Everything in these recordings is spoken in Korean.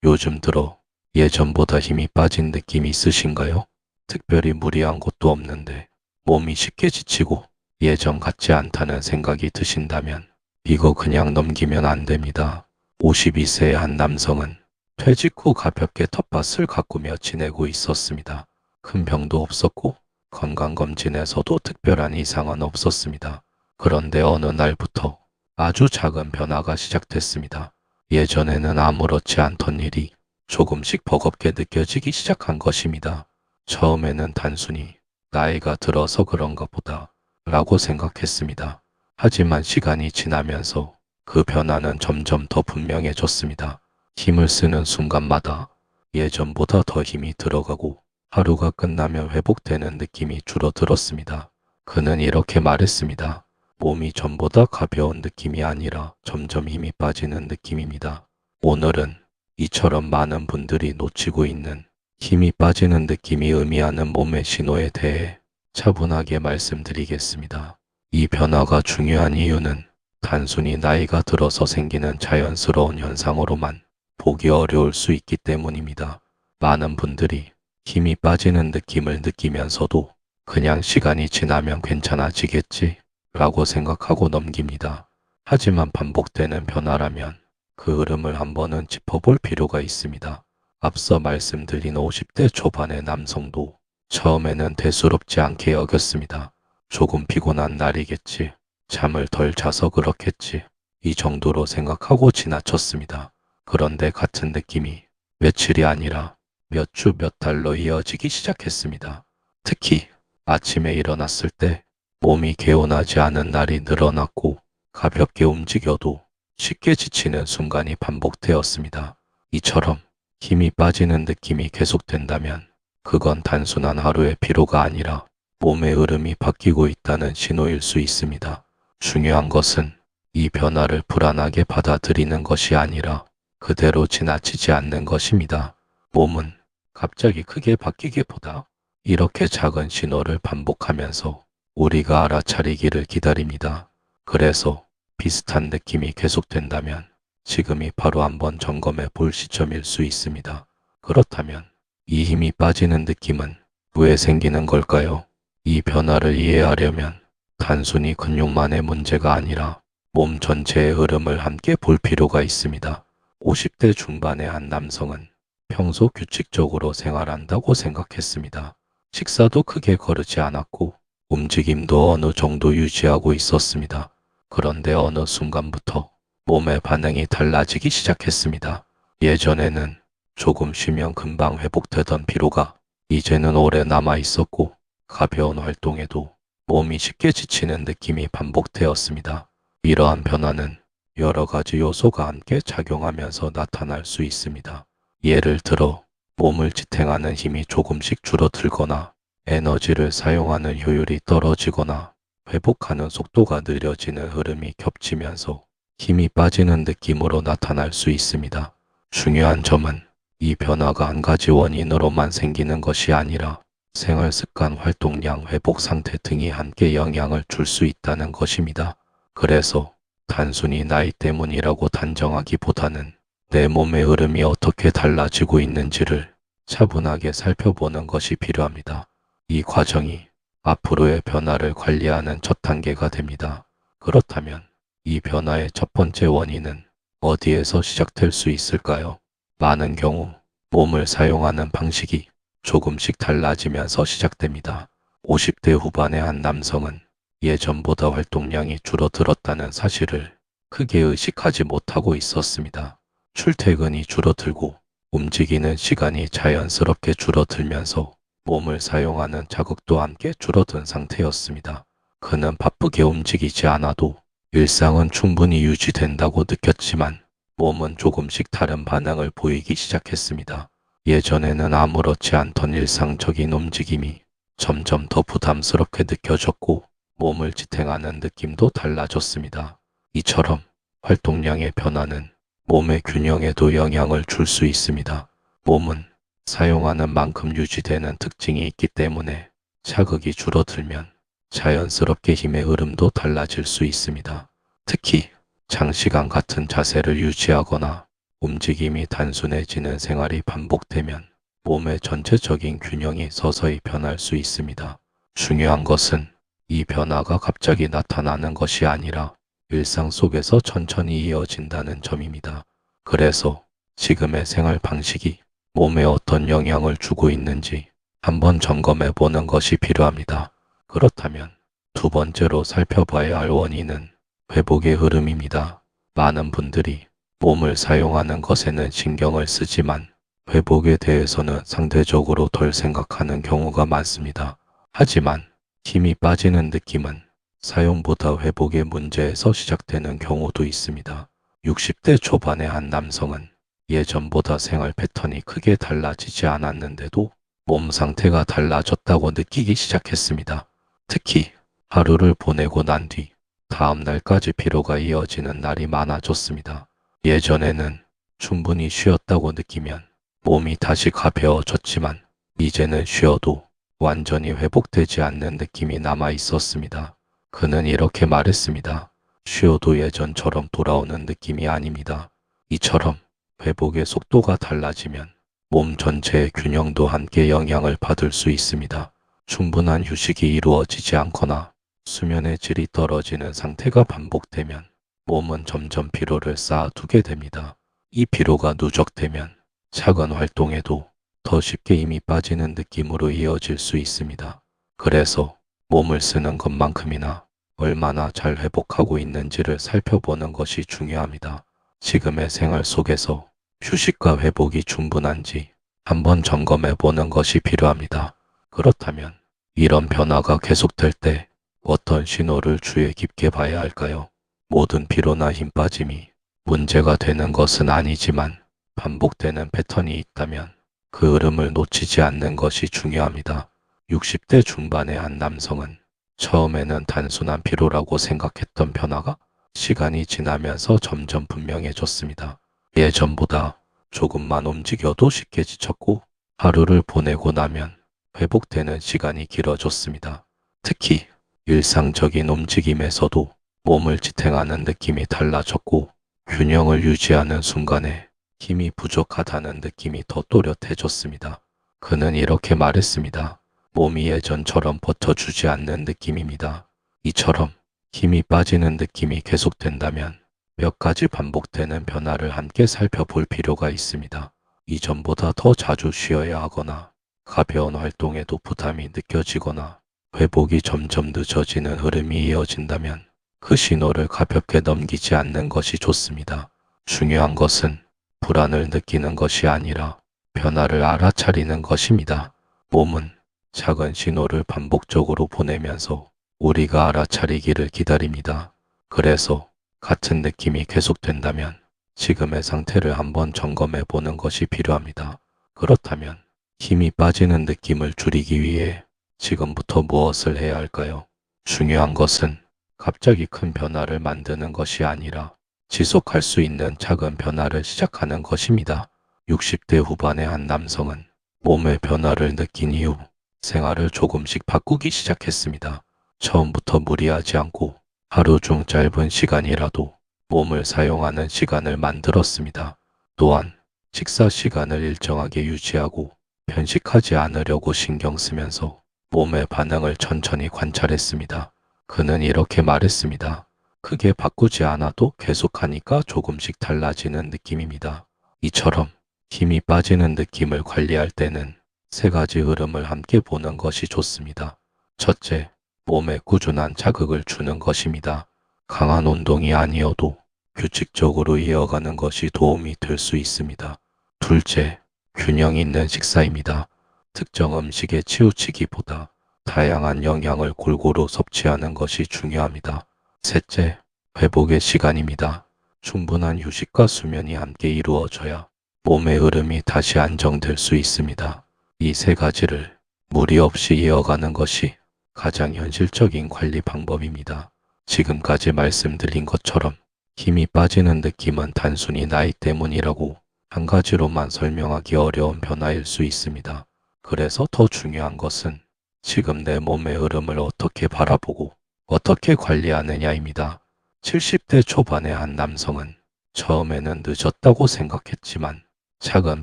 요즘 들어 예전보다 힘이 빠진 느낌이 있으신가요? 특별히 무리한 것도 없는데 몸이 쉽게 지치고 예전 같지 않다는 생각이 드신다면 이거 그냥 넘기면 안 됩니다. 52세의 한 남성은 퇴직 후 가볍게 텃밭을 가꾸며 지내고 있었습니다. 큰 병도 없었고 건강검진에서도 특별한 이상은 없었습니다. 그런데 어느 날부터 아주 작은 변화가 시작됐습니다. 예전에는 아무렇지 않던 일이 조금씩 버겁게 느껴지기 시작한 것입니다. 처음에는 단순히 나이가 들어서 그런가 보다 라고 생각했습니다. 하지만 시간이 지나면서 그 변화는 점점 더 분명해졌습니다. 힘을 쓰는 순간마다 예전보다 더 힘이 들어가고 하루가 끝나면 회복되는 느낌이 줄어들었습니다. 그는 이렇게 말했습니다. 몸이 전보다 가벼운 느낌이 아니라 점점 힘이 빠지는 느낌입니다. 오늘은 이처럼 많은 분들이 놓치고 있는 힘이 빠지는 느낌이 의미하는 몸의 신호에 대해 차분하게 말씀드리겠습니다. 이 변화가 중요한 이유는 단순히 나이가 들어서 생기는 자연스러운 현상으로만 보기 어려울 수 있기 때문입니다. 많은 분들이 힘이 빠지는 느낌을 느끼면서도 그냥 시간이 지나면 괜찮아지겠지 라고 생각하고 넘깁니다. 하지만 반복되는 변화라면 그 흐름을 한 번은 짚어볼 필요가 있습니다. 앞서 말씀드린 50대 초반의 남성도 처음에는 대수롭지 않게 여겼습니다. 조금 피곤한 날이겠지. 잠을 덜 자서 그렇겠지. 이 정도로 생각하고 지나쳤습니다. 그런데 같은 느낌이 며칠이 아니라 몇 주, 몇 달로 이어지기 시작했습니다. 특히 아침에 일어났을 때 몸이 개운하지 않은 날이 늘어났고 가볍게 움직여도 쉽게 지치는 순간이 반복되었습니다. 이처럼 힘이 빠지는 느낌이 계속된다면 그건 단순한 하루의 피로가 아니라 몸의 흐름이 바뀌고 있다는 신호일 수 있습니다. 중요한 것은 이 변화를 불안하게 받아들이는 것이 아니라 그대로 지나치지 않는 것입니다. 몸은 갑자기 크게 바뀌기보다 이렇게 작은 신호를 반복하면서 우리가 알아차리기를 기다립니다. 그래서 비슷한 느낌이 계속된다면 지금이 바로 한번 점검해 볼 시점일 수 있습니다. 그렇다면 이 힘이 빠지는 느낌은 왜 생기는 걸까요? 이 변화를 이해하려면 단순히 근육만의 문제가 아니라 몸 전체의 흐름을 함께 볼 필요가 있습니다. 50대 중반의 한 남성은 평소 규칙적으로 생활한다고 생각했습니다. 식사도 크게 거르지 않았고 움직임도 어느 정도 유지하고 있었습니다. 그런데 어느 순간부터 몸의 반응이 달라지기 시작했습니다. 예전에는 조금 쉬면 금방 회복되던 피로가 이제는 오래 남아 있었고 가벼운 활동에도 몸이 쉽게 지치는 느낌이 반복되었습니다. 이러한 변화는 여러 가지 요소가 함께 작용하면서 나타날 수 있습니다. 예를 들어 몸을 지탱하는 힘이 조금씩 줄어들거나 에너지를 사용하는 효율이 떨어지거나 회복하는 속도가 느려지는 흐름이 겹치면서 힘이 빠지는 느낌으로 나타날 수 있습니다. 중요한 점은 이 변화가 한 가지 원인으로만 생기는 것이 아니라 생활 습관, 활동량, 회복 상태 등이 함께 영향을 줄 수 있다는 것입니다. 그래서 단순히 나이 때문이라고 단정하기보다는 내 몸의 흐름이 어떻게 달라지고 있는지를 차분하게 살펴보는 것이 필요합니다. 이 과정이 앞으로의 변화를 관리하는 첫 단계가 됩니다. 그렇다면 이 변화의 첫 번째 원인은 어디에서 시작될 수 있을까요? 많은 경우 몸을 사용하는 방식이 조금씩 달라지면서 시작됩니다. 50대 후반의 한 남성은 예전보다 활동량이 줄어들었다는 사실을 크게 의식하지 못하고 있었습니다. 출퇴근이 줄어들고 움직이는 시간이 자연스럽게 줄어들면서 몸을 사용하는 자극도 함께 줄어든 상태였습니다. 그는 바쁘게 움직이지 않아도 일상은 충분히 유지된다고 느꼈지만 몸은 조금씩 다른 반응을 보이기 시작했습니다. 예전에는 아무렇지 않던 일상적인 움직임이 점점 더 부담스럽게 느껴졌고 몸을 지탱하는 느낌도 달라졌습니다. 이처럼 활동량의 변화는 몸의 균형에도 영향을 줄 수 있습니다. 몸은 사용하는 만큼 유지되는 특징이 있기 때문에 자극이 줄어들면 자연스럽게 힘의 흐름도 달라질 수 있습니다. 특히 장시간 같은 자세를 유지하거나 움직임이 단순해지는 생활이 반복되면 몸의 전체적인 균형이 서서히 변할 수 있습니다. 중요한 것은 이 변화가 갑자기 나타나는 것이 아니라 일상 속에서 천천히 이어진다는 점입니다. 그래서 지금의 생활 방식이 몸에 어떤 영향을 주고 있는지 한번 점검해 보는 것이 필요합니다. 그렇다면 두 번째로 살펴봐야 할 원인은 회복의 흐름입니다. 많은 분들이 몸을 사용하는 것에는 신경을 쓰지만 회복에 대해서는 상대적으로 덜 생각하는 경우가 많습니다. 하지만 힘이 빠지는 느낌은 사용보다 회복의 문제에서 시작되는 경우도 있습니다. 60대 초반의 한 남성은 예전보다 생활 패턴이 크게 달라지지 않았는데도 몸 상태가 달라졌다고 느끼기 시작했습니다. 특히 하루를 보내고 난 뒤 다음 날까지 피로가 이어지는 날이 많아졌습니다. 예전에는 충분히 쉬었다고 느끼면 몸이 다시 가벼워졌지만 이제는 쉬어도 완전히 회복되지 않는 느낌이 남아 있었습니다. 그는 이렇게 말했습니다. 쉬어도 예전처럼 돌아오는 느낌이 아닙니다. 이처럼 회복의 속도가 달라지면 몸 전체의 균형도 함께 영향을 받을 수 있습니다. 충분한 휴식이 이루어지지 않거나 수면의 질이 떨어지는 상태가 반복되면 몸은 점점 피로를 쌓아두게 됩니다. 이 피로가 누적되면 작은 활동에도 더 쉽게 힘이 빠지는 느낌으로 이어질 수 있습니다. 그래서 몸을 쓰는 것만큼이나 얼마나 잘 회복하고 있는지를 살펴보는 것이 중요합니다. 지금의 생활 속에서 휴식과 회복이 충분한지 한번 점검해 보는 것이 필요합니다. 그렇다면 이런 변화가 계속될 때 어떤 신호를 주의 깊게 봐야 할까요? 모든 피로나 힘 빠짐이 문제가 되는 것은 아니지만 반복되는 패턴이 있다면 그 흐름을 놓치지 않는 것이 중요합니다. 60대 중반의 한 남성은 처음에는 단순한 피로라고 생각했던 변화가 시간이 지나면서 점점 분명해졌습니다. 예전보다 조금만 움직여도 쉽게 지쳤고 하루를 보내고 나면 회복되는 시간이 길어졌습니다. 특히 일상적인 움직임에서도 몸을 지탱하는 느낌이 달라졌고 균형을 유지하는 순간에 힘이 부족하다는 느낌이 더 또렷해졌습니다. 그는 이렇게 말했습니다. 몸이 예전처럼 버텨주지 않는 느낌입니다. 이처럼 힘이 빠지는 느낌이 계속된다면 몇 가지 반복되는 변화를 함께 살펴볼 필요가 있습니다. 이전보다 더 자주 쉬어야 하거나 가벼운 활동에도 부담이 느껴지거나 회복이 점점 늦어지는 흐름이 이어진다면 그 신호를 가볍게 넘기지 않는 것이 좋습니다. 중요한 것은 불안을 느끼는 것이 아니라 변화를 알아차리는 것입니다. 몸은 작은 신호를 반복적으로 보내면서 우리가 알아차리기를 기다립니다. 그래서 같은 느낌이 계속된다면 지금의 상태를 한번 점검해 보는 것이 필요합니다. 그렇다면 힘이 빠지는 느낌을 줄이기 위해 지금부터 무엇을 해야 할까요? 중요한 것은 갑자기 큰 변화를 만드는 것이 아니라 지속할 수 있는 작은 변화를 시작하는 것입니다. 60대 후반의 한 남성은 몸의 변화를 느낀 이후 생활을 조금씩 바꾸기 시작했습니다. 처음부터 무리하지 않고 하루 중 짧은 시간이라도 몸을 사용하는 시간을 만들었습니다. 또한 식사 시간을 일정하게 유지하고 편식하지 않으려고 신경 쓰면서 몸의 반응을 천천히 관찰했습니다. 그는 이렇게 말했습니다. 크게 바꾸지 않아도 계속하니까 조금씩 달라지는 느낌입니다. 이처럼 힘이 빠지는 느낌을 관리할 때는 세 가지 흐름을 함께 보는 것이 좋습니다. 첫째, 몸에 꾸준한 자극을 주는 것입니다. 강한 운동이 아니어도 규칙적으로 이어가는 것이 도움이 될 수 있습니다. 둘째, 균형 있는 식사입니다. 특정 음식에 치우치기보다 다양한 영양을 골고루 섭취하는 것이 중요합니다. 셋째, 회복의 시간입니다. 충분한 휴식과 수면이 함께 이루어져야 몸의 흐름이 다시 안정될 수 있습니다. 이 세 가지를 무리 없이 이어가는 것이 가장 현실적인 관리 방법입니다. 지금까지 말씀드린 것처럼 힘이 빠지는 느낌은 단순히 나이 때문이라고 한 가지로만 설명하기 어려운 변화일 수 있습니다. 그래서 더 중요한 것은 지금 내 몸의 흐름을 어떻게 바라보고 어떻게 관리하느냐입니다. 70대 초반의 한 남성은 처음에는 늦었다고 생각했지만 작은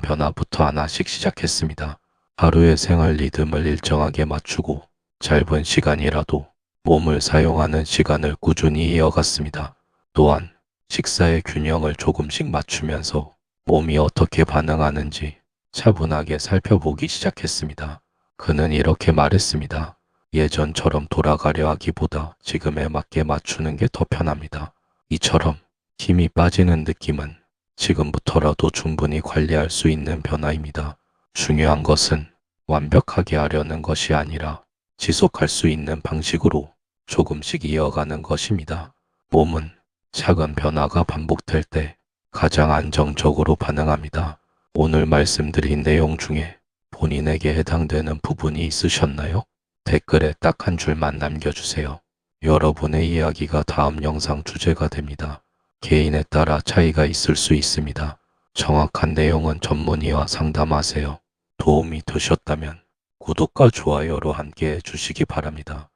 변화부터 하나씩 시작했습니다. 하루의 생활 리듬을 일정하게 맞추고 짧은 시간이라도 몸을 사용하는 시간을 꾸준히 이어갔습니다. 또한 식사의 균형을 조금씩 맞추면서 몸이 어떻게 반응하는지 차분하게 살펴보기 시작했습니다. 그는 이렇게 말했습니다. 예전처럼 돌아가려 하기보다 지금에 맞게 맞추는 게 더 편합니다. 이처럼 힘이 빠지는 느낌은 지금부터라도 충분히 관리할 수 있는 변화입니다. 중요한 것은 완벽하게 하려는 것이 아니라 지속할 수 있는 방식으로 조금씩 이어가는 것입니다. 몸은 작은 변화가 반복될 때 가장 안정적으로 반응합니다. 오늘 말씀드린 내용 중에 본인에게 해당되는 부분이 있으셨나요? 댓글에 딱 한 줄만 남겨주세요. 여러분의 이야기가 다음 영상 주제가 됩니다. 개인에 따라 차이가 있을 수 있습니다. 정확한 내용은 전문의와 상담하세요. 도움이 되셨다면 구독과 좋아요로 함께 해주시기 바랍니다.